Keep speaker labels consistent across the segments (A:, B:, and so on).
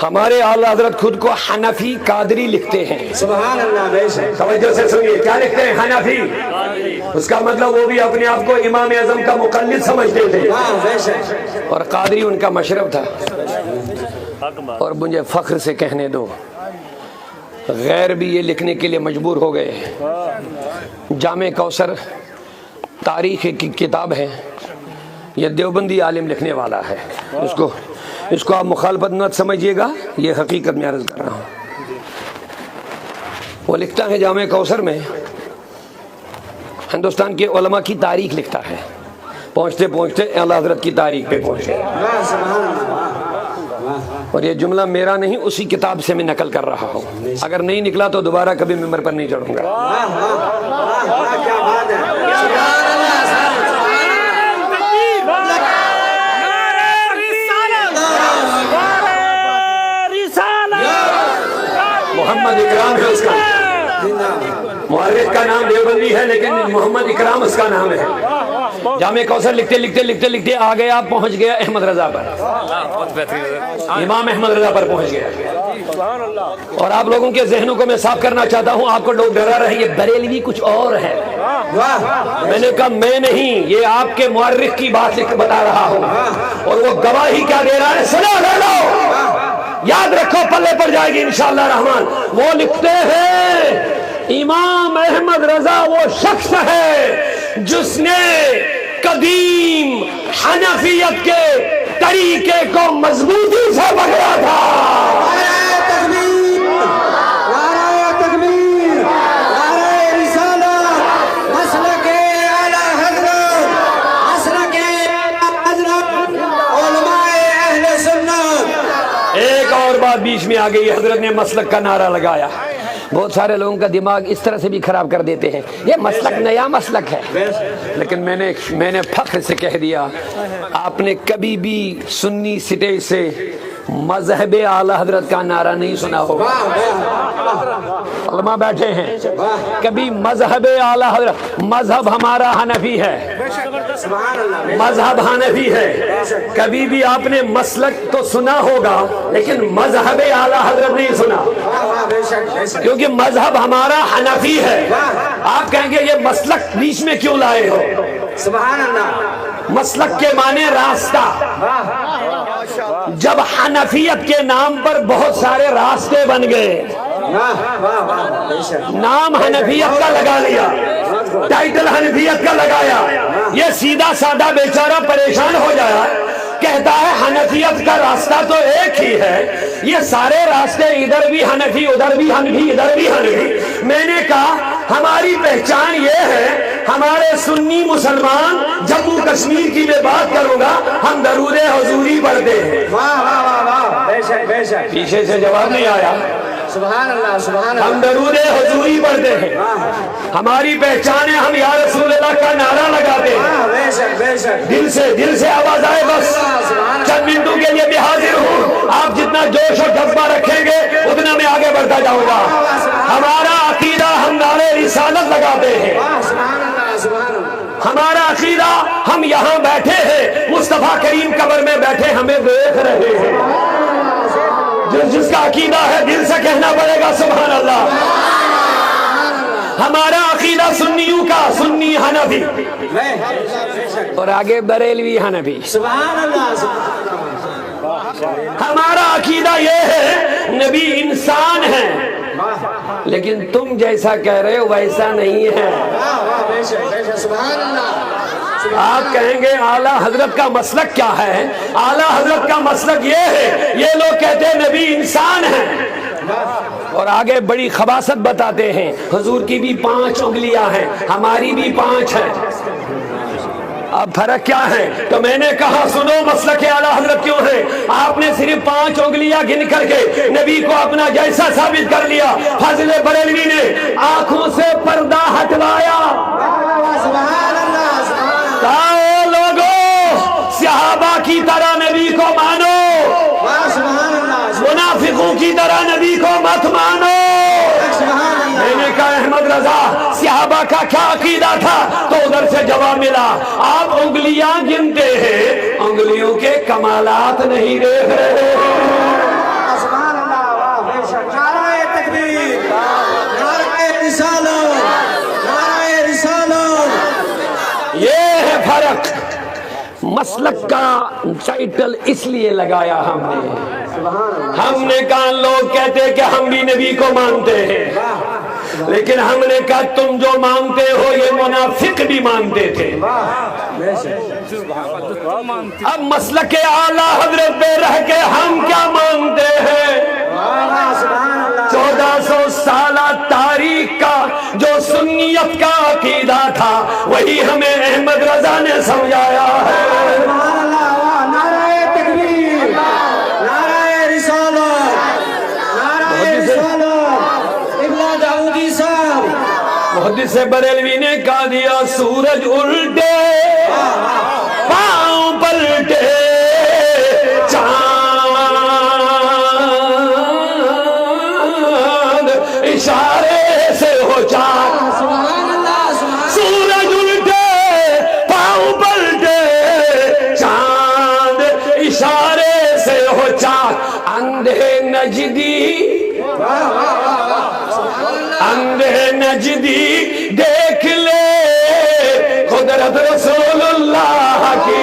A: ہمارے اعلیٰ حضرت خود کو حنفی قادری لکھتے ہیں.
B: سبحان اللہ. بے شک.
A: توجہ سے سنیے کیا لکھتے ہیں حنفی. اس کا مطلب وہ بھی اپنے آپ کو امام اعظم کا مقلد سمجھتے تھے
B: بے شک.
A: اور قادری ان کا مشرب تھا. اور مجھے فخر سے کہنے دو غیر بھی یہ لکھنے کے لیے مجبور ہو گئے. جامع کوثر تاریخ کی کتاب ہے, یہ دیوبندی عالم لکھنے والا ہے. اس کو آپ مخالفت نہ سمجھیے گا, یہ حقیقت میں عرض کر رہا ہوں. وہ لکھتا ہے جامع کوثر میں ہندوستان کے علماء کی تاریخ لکھتا ہے. پہنچتے پہنچتے اعلیٰ حضرت کی تاریخ پہ پہنچے. اور یہ جملہ میرا نہیں, اسی کتاب سے میں نقل کر رہا ہوں. اگر نہیں نکلا تو دوبارہ کبھی ممبر پر نہیں چڑھوں گا.
B: کیا بات ہے.
A: محمد اکرام ہے اس کا, مؤرخ کا نام دیوبندی ہے لیکن محمد اکرام اس کا نام ہے. جامع کوثر لکھتے لکھتے لکھتے لکھتے آ گیا, پہنچ گیا احمد رضا پر. امام احمد رضا پر پہنچ گیا. اور آپ لوگوں کے ذہنوں کو میں صاف کرنا چاہتا ہوں, آپ کو لوگ ڈرا رہے یہ بریلوی کچھ اور ہے. میں نے کہا میں نہیں, یہ آپ کے مؤرخ کی بات بتا رہا ہوں اور وہ گواہی کیا دے رہا ہے سنا لے لو, یاد رکھو پلے پر جائے گی انشاءاللہ رحمان. وہ لکھتے ہیں امام احمد رضا وہ شخص ہے جس نے قدیم حنفیت کے طریقے کو مضبوطی سے پکڑا تھا. بیچ میں آ گئی, حضرت نے مسلک کا نعرہ لگایا. بہت سارے لوگوں کا دماغ اس طرح سے بھی خراب کر دیتے ہیں, یہ مسلک نیا مسلک ہے. لیکن میں نے فخر سے کہہ دیا آپ نے کبھی بھی سنی سٹیج سے مذہب اعلیٰ حضرت کا نعرہ نہیں سنا ہوگا. علماء بیٹھے ہیں, کبھی مذہب اعلیٰ حضرت, مذہب ہمارا حنفی ہے, مذہب حنفی ہے, کبھی بھی آپ نے مسلک تو سنا ہوگا لیکن مذہب اعلیٰ حضرت نہیں سنا, کیونکہ مذہب ہمارا حنفی ہے. آپ کہیں گے یہ مسلک بیچ میں کیوں لائے ہو.
B: سبحان اللہ.
A: مسلک کے معنی راستہ. جب حنفیت کے نام پر بہت سارے راستے بن گئے, نام حنفیت کا لگا لیا, ٹائٹل حنفیت کا لگایا, یہ سیدھا سادہ بیچارہ پریشان ہو جایا, کہتا ہے حنفیت کا راستہ تو ایک ہی ہے, یہ سارے راستے ادھر بھی حنفی ادھر بھی حنفی ادھر بھی حنفی. میں نے کہا ہماری پہچان یہ ہے, ہمارے سنی مسلمان جموں کشمیر کی میں بات کروں گا, ہم درود حضوری پڑھتے ہیں. پیچھے سے جواب نہیں آیا.
B: سبحان اللہ. سبحان اللہ.
A: ہم درود حضوری پڑھتے ہیں, ہماری پہچان ہے, ہم یا رسول اللہ کا نعرہ لگاتے ہیں. دل سے آواز آئے بس چند منٹوں کے لیے بھی حاضر ہوں. آپ جتنا جوش اور جذبہ رکھیں گے اتنا میں آگے بڑھتا جاؤں گا. ہمارا عقیدہ, ہم نعرے رسالت لگاتے ہیں. ہمارا عقیدہ, ہم یہاں بیٹھے ہیں, مصطفیٰ کریم قبر میں بیٹھے ہمیں دیکھ رہے ہیں. جس کا عقیدہ ہے دل سے کہنا پڑے گا سبحان اللہ. ہمارا عقیدہ سنیوں کا, سنی حنفی اور آگے بریلوی حنفی. ہمارا عقیدہ یہ ہے نبی انسان ہے, لیکن تم جیسا کہہ رہے ہو ویسا نہیں ہے. آپ کہیں گے اعلیٰ حضرت کا مسلک کیا ہے؟ اعلیٰ حضرت کا مسلک یہ ہے, یہ لوگ کہتے ہیں نبی انسان ہے اور آگے بڑی خباثت بتاتے ہیں حضور کی بھی 5 انگلیاں ہیں, ہماری بھی 5 ہیں. اب فرق کیا ہے؟ تو میں نے کہا سنو مسلک اعلیٰ حضرت کیوں ہے. آپ نے صرف 5 انگلیاں گن کر کے نبی کو اپنا جیسا ثابت کر لیا. فضل بریلوی نے آنکھوں سے پردہ ہٹوایا. لوگوں صحابہ کی طرح نبی کو مانو, منافقوں کی طرح نبی کو مت مانو. میں نے کہا احمد رضا صحابہ کا کیا عقیدہ تھا, تو ادھر سے جواب ملا آپ انگلیاں گنتے ہیں, انگلیوں کے کمالات نہیں دیکھ رہے. مسلک کا ٹائٹل اس لیے لگایا ہم نے کہا لوگ کہتے کہ ہم بھی نبی کو مانتے ہیں، لیکن ہم نے کہا تم جو مانتے ہو یہ منافق بھی مانتے تھے۔ اب مسلک اعلیٰ حضرت پہ رہ کے ہم کیا مانتے ہیں؟ 1400 سالہ تاریخ کا جو سنیت کا عقیدہ تھا وہی ہمیں احمد رضا نے سمجھایا ہے۔
B: نعرہ تکبیر، نعرہ رسالت، نعرہ رسالت، ابن داؤدی صاحب۔
A: محدث بریلوی نے کہا دیا سورج الٹے پاؤں پلٹے اشارے سے ہو چاک، سورج الٹے پاؤں پلٹے چاند اشارے سے ہو چاک، اندھے نجدی دیکھ لے قدرت رسول اللہ کی۔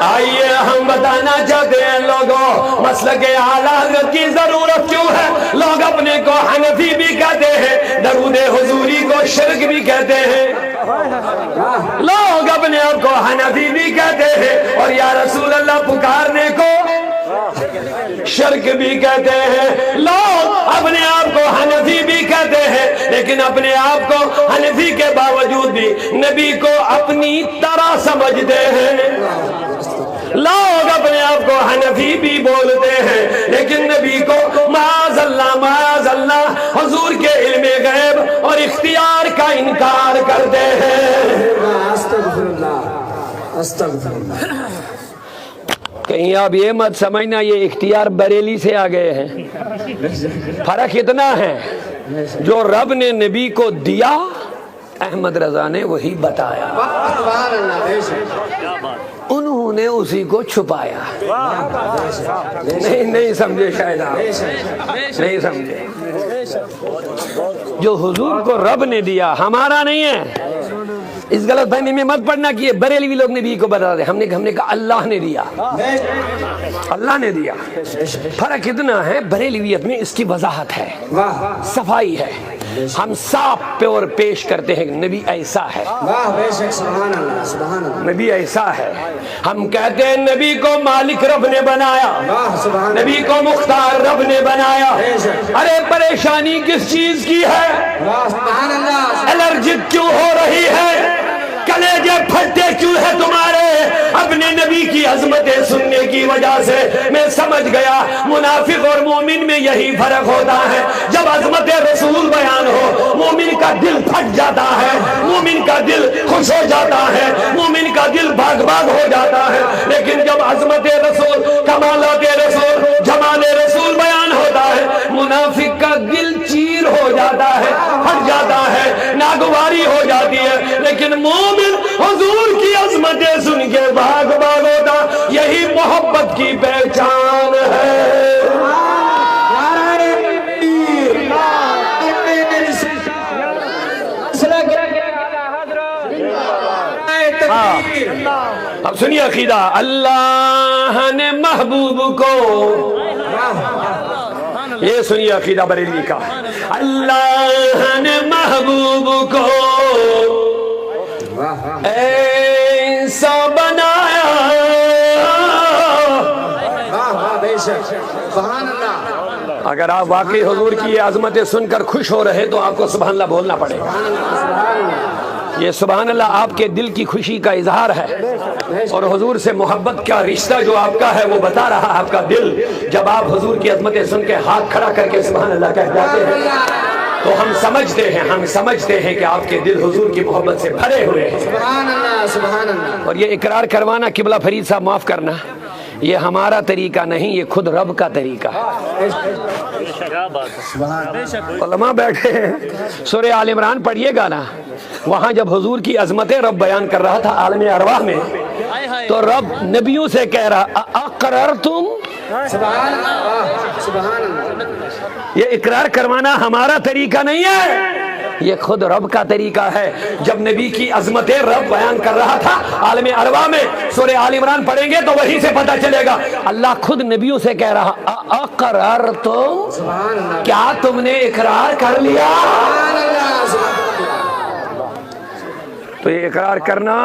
A: آئیے ہم بتانا چاہتے ہیں لوگوں مسلک اعلیٰ حضرت کی ضرورت کیوں ہے۔ لوگ اپنے کو حنفی بھی کہتے ہیں، درود حضوری کو شرک بھی کہتے ہیں، لوگ اپنے آپ کو حنفی بھی کہتے ہیں اور یا رسول اللہ پکارنے کو شرک بھی کہتے ہیں، لوگ اپنے آپ کو حنفی بھی کہتے ہیں لیکن اپنے آپ کو حنفی کے باوجود بھی نبی کو اپنی طرح سمجھتے ہیں، لوگ اپنے آپ کو حنفی بھی بولتے ہیں لیکن نبی کو معاذ اللہ حضور کے علم غیب اور اختیار کا انکار کرتے ہیں۔ کہیں آپ یہ مت سمجھنا یہ اختیار بریلی سے آ گئے ہیں، فرق اتنا ہے جو رب نے نبی کو دیا احمد رضا نے وہی بتایا، انہوں نے اسی کو چھپایا۔ نہیں سمجھے شاید آپ نہیں سمجھے، جو حضور کو رب نے دیا ہمارا نہیں ہے۔ اس غلط فہمی میں مت پڑھنا کہ یہ بریلوی لوگ نبی کو بتا دے، ہم نے کہا اللہ نے دیا، اللہ نے دیا۔ فرق اتنا ہے بریلویت میں اس کی وضاحت ہے، صفائی ہے، ہم صاف پیور پیش کرتے ہیں نبی ایسا ہے، نبی ایسا ہے۔ ہم کہتے ہیں نبی کو مالک رب نے بنایا، نبی کو مختار رب نے بنایا۔ ارے پریشانی کس چیز کی ہے؟ الرجک کیوں ہو رہی ہے؟ کلیجے پھٹتے کیوں ہے تمہارے؟ اپنے نبی کی عظمتیں سننے کی وجہ سے میں سمجھ گیا منافق اور مومن میں یہی فرق ہوتا ہے۔ جب عظمت رسول بیان ہو مومن کا دل پھٹ جاتا ہے، مومن کا دل خوش ہو جاتا ہے، مومن کا دل باغ باغ ہو جاتا ہے، لیکن جب عظمت رسول، کمالات رسول، جمال رسول بیان ہوتا ہے منافق کا دل چیر ہو جاتا ہے، پھٹ جاتا ہے، ناگواری ہو جاتی ہے، لیکن مومن حضور کی عظمتیں سن کے باغ باغ ہوتا۔ یہی محبت کی پہچان ہے۔ اب سنیے عقیدہ، اللہ نے محبوب کو، یہ سنیے عقیدہ بریلی کا، اللہ نے محبوب کو ایسا بنایا، اگر آپ واقعی حضور کی یہ عظمتیں سن کر خوش ہو رہے تو آپ کو سبحان اللہ بولنا پڑے گا۔ یہ سبحان اللہ آپ کے دل کی خوشی کا اظہار ہے، اور حضور سے محبت کا رشتہ جو آپ کا ہے وہ بتا رہا ہے آپ کا دل۔ جب آپ حضور کی عظمتیں سن کے ہاتھ کھڑا کر کے سبحان اللہ کہہ جاتے ہیں تو ہم سمجھتے ہیں کہ آپ کے دل حضور کی محبت سے بھرے ہوئے ہیں۔
B: سبحان اللہ، سبحان اللہ۔
A: اور یہ اقرار کروانا قبلہ فرید صاحب معاف کرنا، یہ ہمارا طریقہ نہیں، یہ خود رب کا طریقہ ہے۔ علماء بیٹھے ہیں، سورہ آل عمران پڑھیے گا نا، وہاں جب حضور کی عظمت رب بیان کر رہا تھا عالم ارواح میں، تو رب نبیوں سے کہہ رہا اقررتم،
B: سبحان اللہ سبحان اللہ.
A: یہ اقرار کروانا ہمارا طریقہ نہیں ہے، یہ خود رب کا طریقہ ہے. جب نبی کی عظمت رب بیان کر رہا تھا عالم ارواح میں، سورہ آل عمران پڑھیں گے تو وہیں سے پتہ چلے گا. اللہ خود نبیوں سے کہہ رہا اقررتم،
B: سبحان اللہ
A: کیا تم نے اقرار کر لیا؟
B: سبحان اللہ سبحان اللہ.
A: تو یہ اقرار کرنا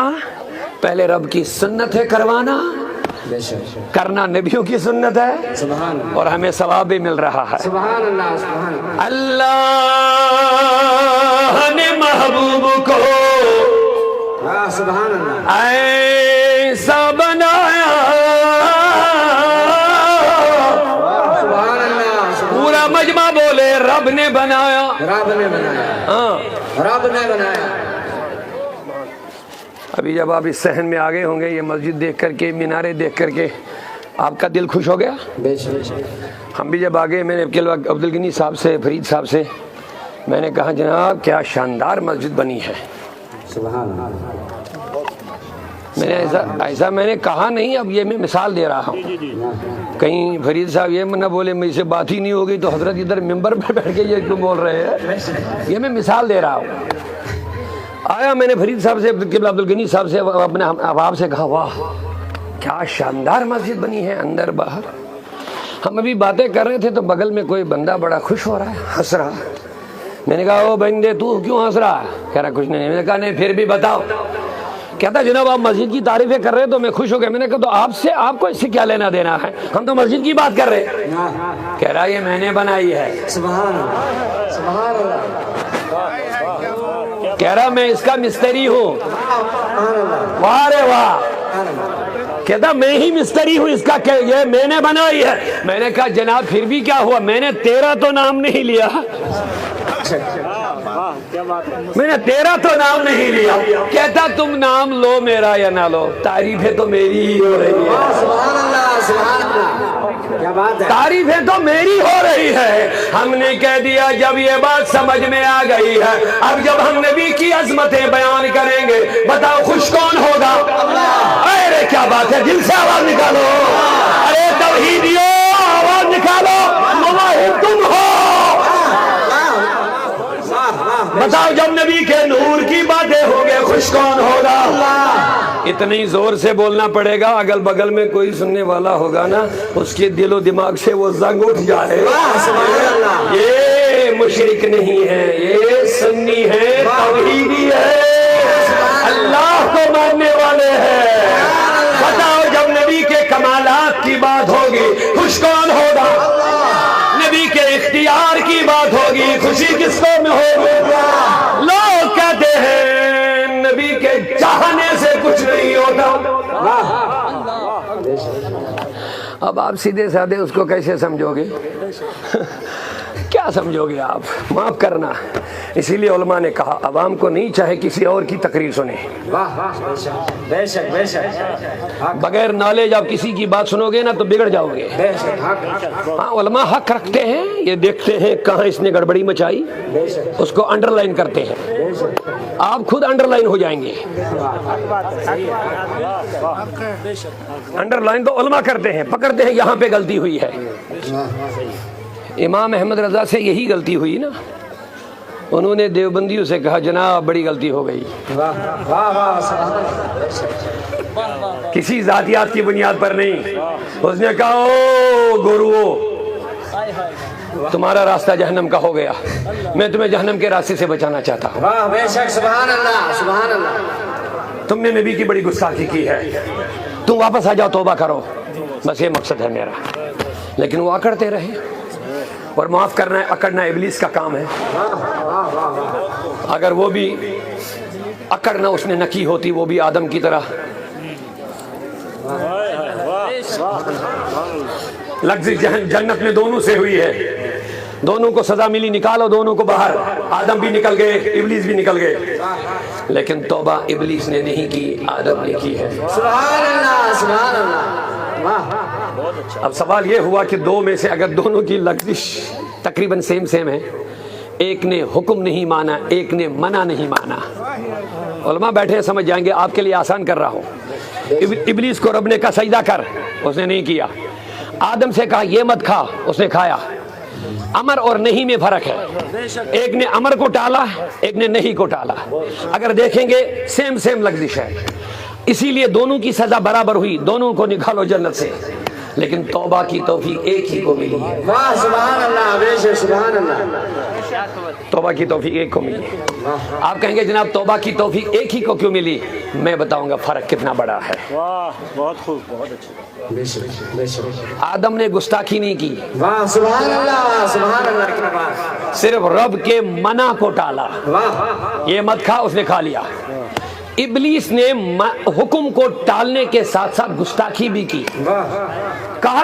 A: پہلے رب کی سنت ہے، کروانا
B: بے شک
A: کرنا نبیوں کی سنت ہے،
B: سبحان اللہ
A: اور ہمیں ثواب بھی مل رہا ہے.
B: سبحان اللہ سبحان اللہ.
A: اللہ نے محبوب کو
B: سبحان اللہ
A: ایسا بنایا،
B: سبحان اللہ.
A: پورا مجمع بولے رب نے بنایا.
B: رب نے بنایا،
A: ہاں،
B: رب نے بنایا.
A: ابھی جب آپ اس صحن میں آگے ہوں گے، یہ مسجد دیکھ کر کے، مینارے دیکھ کر کے آپ کا دل خوش ہو گیا.
B: بے شک
A: ہم بھی جب آگے، میں نے عبدالغنی صاحب سے، فرید صاحب سے میں نے کہا جناب کیا شاندار مسجد بنی ہے.
B: سبحان اللہ.
A: میں نے ایسا میں نے کہا نہیں، اب یہ میں مثال دے رہا ہوں. کہیں فرید صاحب یہ نہ بولے مجھ سے بات ہی نہیں ہوگی تو حضرت ادھر ممبر پہ بیٹھ کے یہ کیوں بول رہے ہیں. یہ میں مثال دے رہا ہوں. آیا میں نے فرید صاحب سے، عبدالغنی صاحب سے، اپنے احباب سے کہا واہ کیا شاندار مسجد بنی ہے اندر باہر. ہم ابھی باتیں کر رہے تھے تو بغل میں کوئی بندہ بڑا خوش ہو رہا ہے، ہنس رہا. میں نے کہا او بندے تو کیوں ہنس رہا ہے؟ کہہ رہا کچھ نہیں. میں نے کہا نہیں پھر بھی بتاؤ. کہتا جناب آپ مسجد کی تعریفیں کر رہے تو میں خوش ہو گیا. میں نے کہا تو آپ کو اس سے کیا لینا دینا ہے، ہم تو مسجد کی بات کر رہے. کہہ رہا یہ میں نے بنائی ہے.
B: سبحان اللہ سبحان اللہ.
A: کہہ رہا میں اس کا مستری ہوں. واہ رے واہ. کہتا میں ہی مستری ہوں اس کا، کہ یہ میں نے بنائی ہے. میں نے کہا جناب پھر بھی کیا ہوا، میں نے تیرا تو نام نہیں لیا، میں نے تیرا تو نام نہیں لیا. کہتا تم نام لو میرا یا نہ لو، تعریفیں تو میری ہی ہو رہی ہے.
B: سبحان اللہ سبحان اللہ. کیا بات ہے.
A: تعریفیں تو میری ہو رہی ہے. ہم نے کہہ دیا جب یہ بات سمجھ میں آ گئی ہے، اب جب ہم نبی کی عظمتیں بیان کریں گے بتاؤ خوش کون ہوگا؟ ارے کیا بات ہے، دل سے آواز نکالو. ارے توحیدیو آواز نکالو، مواہب تم ہو. بتاؤ جب نبی کے نور کی باتیں ہوں گے خوش کون ہوگا؟ اتنی زور سے بولنا پڑے گا، اگل بگل میں کوئی سننے والا ہوگا نا اس کے دل و دماغ سے وہ زنگ اٹھ جائے. یہ مشرک نہیں ہے، یہ سنی ہے، توحیدی ہے، اللہ کو ماننے والے ہیں. بتاؤ جب نبی کے کمالات کی بات ہوگی خوش کون ہوگا؟ نبی کے اختیار کی بات ہوگی خوشی کس کو میں ہوگی؟ لوگ کہتے ہیں نبی کے چاہنے سے کچھ نہیں ہوتا. اب آپ سیدھے سادھے اس کو کیسے سمجھو گے؟ کیا سمجھو گے آپ؟ معاف کرنا. اسی لیے علماء نے کہا عوام کو نہیں چاہے کسی اور کی تقریر سنے.
B: بے شک بے شک.
A: بغیر نالج آپ کسی کی بات سنو گے نا تو بگڑ جاؤ گے.
B: بے شک.
A: ہاں علماء حق رکھتے ہیں، یہ دیکھتے ہیں کہاں اس نے گڑبڑی مچائی، اس کو انڈر لائن کرتے ہیں. آپ خود انڈر لائن ہو جائیں گے. انڈر لائن تو علماء کرتے ہیں، پکڑتے ہیں یہاں پہ غلطی ہوئی ہے. امام احمد رضا سے یہی غلطی ہوئی نا، انہوں نے دیوبندیوں سے کہا جناب بڑی غلطی ہو گئی. کسی ذاتیات کی بنیاد پر نہیں. اس نے کہا او گروو تمہارا راستہ جہنم کا ہو گیا، میں تمہیں جہنم کے راستے سے بچانا چاہتا ہوں.
B: بے شک. سبحان اللہ سبحان اللہ.
A: تم نے نبی کی بڑی گستاخی کی ہے، تم واپس آ جاؤ، توبہ کرو، بس یہ مقصد ہے میرا. لیکن وہ اکڑتے رہے، اور معاف کرنا اکڑنا ابلیس کا کام ہے. اگر وہ بھی اکڑنا اس نے نہ کی ہوتی، وہ بھی آدم کی طرح لفظ جنت میں دونوں سے ہوئی ہے، دونوں کو سزا ملی، نکالو دونوں کو باہر. آدم بھی نکل گئے، ابلیس بھی نکل گئے. لیکن توبہ ابلیس نے نہیں کی، آدم نے کی ہے.
B: سبحان اللہ سبحان اللہ.
A: اب سوال یہ ہوا کہ دو میں سے اگر دونوں کی لغزش تقریباً سیم ہے. ایک نے حکم نہیں مانا, ایک نے منع نہیں مانا. علماء بیٹھے سمجھ جائیں گے, آپ کے لیے آسان کر رہا ہوں. ابلیس کو رب نے کہا سجدہ کر, اس نے نہیں کیا. آدم سے کہا یہ مت کھا, اس نے کھایا. امر اور نہیں میں فرق ہے. ایک نے امر کو ٹالا, ایک نے نہیں کو ٹالا. اگر دیکھیں گے سیم لفظ ہے, اسی لیے دونوں کی سزا برابر ہوئی, دونوں کو نکالو جنت سے. لیکن توبہ کی توفیق ایک ہی کو ملی ہے.
B: واہ سبحان اللہ, بے شک سبحان اللہ.
A: توبہ کی توفیق ایک کو ملی. آپ کہیں گے جناب توبہ کی توفیق ایک ہی کو کیوں ملی؟ میں بتاؤں گا فرق کتنا بڑا ہے.
C: واہ بہت خوب, بہت اچھا.
B: بے شک بے شک.
A: آدم نے گستاخی نہیں کی,
B: واہ سبحان اللہ, سبحان اللہ کی بات.
A: صرف رب کے منع کو ٹالا.
B: واہ
A: یہ مت کھا, اس نے کھا لیا. ابلیس نے حکم کو ٹالنے کے ساتھ ساتھ گستاخی بھی کی.
B: واہ
A: کہا